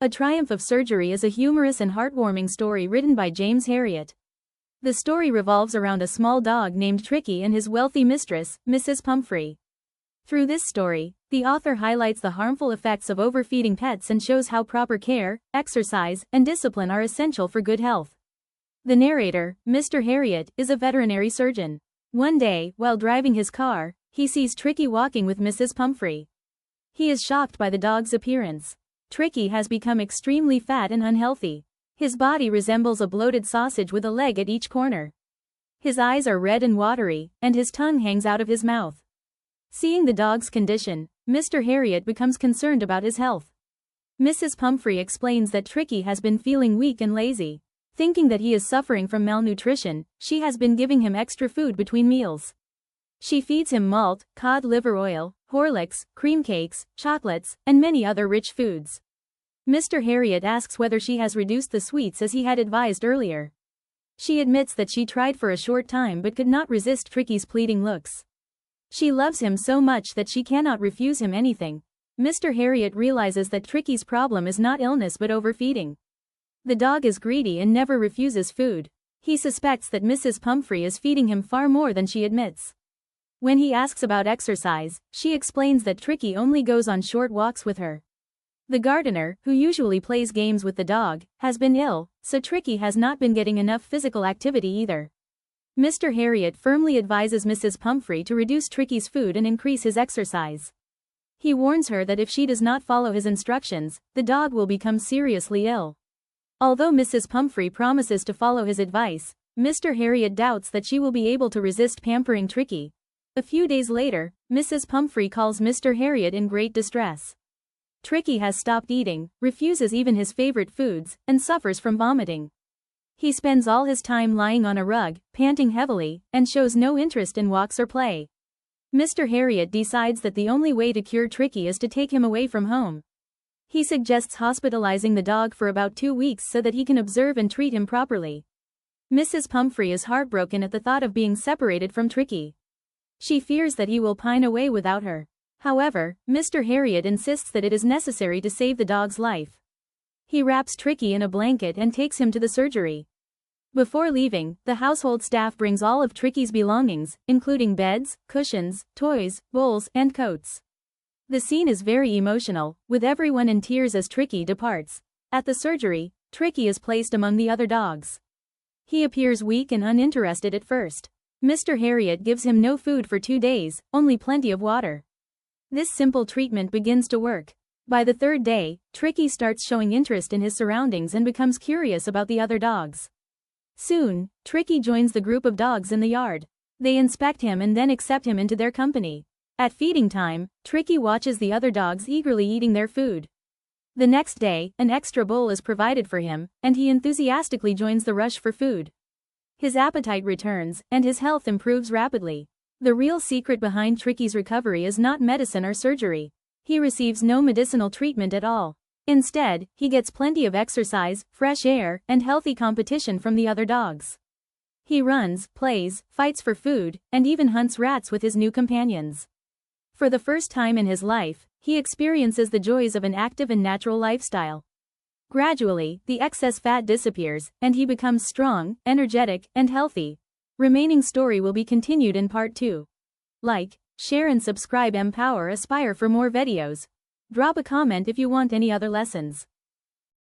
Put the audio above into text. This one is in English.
A Triumph of Surgery is a humorous and heartwarming story written by James Herriot. The story revolves around a small dog named Tricky and his wealthy mistress, Mrs. Pumphrey. Through this story, the author highlights the harmful effects of overfeeding pets and shows how proper care, exercise, and discipline are essential for good health. The narrator, Mr. Herriot, is a veterinary surgeon. One day, while driving his car, he sees Tricky walking with Mrs. Pumphrey. He is shocked by the dog's appearance. Tricky has become extremely fat and unhealthy. His body resembles a bloated sausage with a leg at each corner. His eyes are red and watery, and his tongue hangs out of his mouth. Seeing the dog's condition, Mr. Herriot becomes concerned about his health. Mrs. Pumphrey explains that Tricky has been feeling weak and lazy. Thinking that he is suffering from malnutrition, she has been giving him extra food between meals. She feeds him malt, cod liver oil, Horlicks, cream cakes, chocolates, and many other rich foods. Mr. Herriot asks whether she has reduced the sweets as he had advised earlier. She admits that she tried for a short time but could not resist Tricky's pleading looks. She loves him so much that she cannot refuse him anything. Mr. Herriot realizes that Tricky's problem is not illness but overfeeding. The dog is greedy and never refuses food. He suspects that Mrs. Pumphrey is feeding him far more than she admits. When he asks about exercise, she explains that Tricky only goes on short walks with her. The gardener, who usually plays games with the dog, has been ill, so Tricky has not been getting enough physical activity either. Mr. Herriot firmly advises Mrs. Pumphrey to reduce Tricky's food and increase his exercise. He warns her that if she does not follow his instructions, the dog will become seriously ill. Although Mrs. Pumphrey promises to follow his advice, Mr. Herriot doubts that she will be able to resist pampering Tricky. A few days later, Mrs. Pumphrey calls Mr. Herriot in great distress. Tricky has stopped eating, refuses even his favorite foods, and suffers from vomiting. He spends all his time lying on a rug, panting heavily, and shows no interest in walks or play. Mr. Herriot decides that the only way to cure Tricky is to take him away from home. He suggests hospitalizing the dog for about 2 weeks so that he can observe and treat him properly. Mrs. Pumphrey is heartbroken at the thought of being separated from Tricky. She fears that he will pine away without her. However, Mr. Herriot insists that it is necessary to save the dog's life. He wraps Tricky in a blanket and takes him to the surgery. Before leaving, the household staff brings all of Tricky's belongings, including beds, cushions, toys, bowls, and coats. The scene is very emotional, with everyone in tears as Tricky departs. At the surgery, Tricky is placed among the other dogs. He appears weak and uninterested at first. Mr. Herriot gives him no food for 2 days, only plenty of water. This simple treatment begins to work. By the 3rd day, Tricky starts showing interest in his surroundings and becomes curious about the other dogs. Soon, Tricky joins the group of dogs in the yard. They inspect him and then accept him into their company. At feeding time, Tricky watches the other dogs eagerly eating their food. The next day, an extra bowl is provided for him, and he enthusiastically joins the rush for food. His appetite returns, and his health improves rapidly. The real secret behind Tricky's recovery is not medicine or surgery. He receives no medicinal treatment at all. Instead, he gets plenty of exercise, fresh air, and healthy competition from the other dogs. He runs, plays, fights for food, and even hunts rats with his new companions. For the first time in his life, he experiences the joys of an active and natural lifestyle. Gradually, the excess fat disappears, and he becomes strong, energetic, and healthy. Remaining story will be continued in part 2. Like, share and subscribe. Empower Aspire for more videos. Drop a comment if you want any other lessons.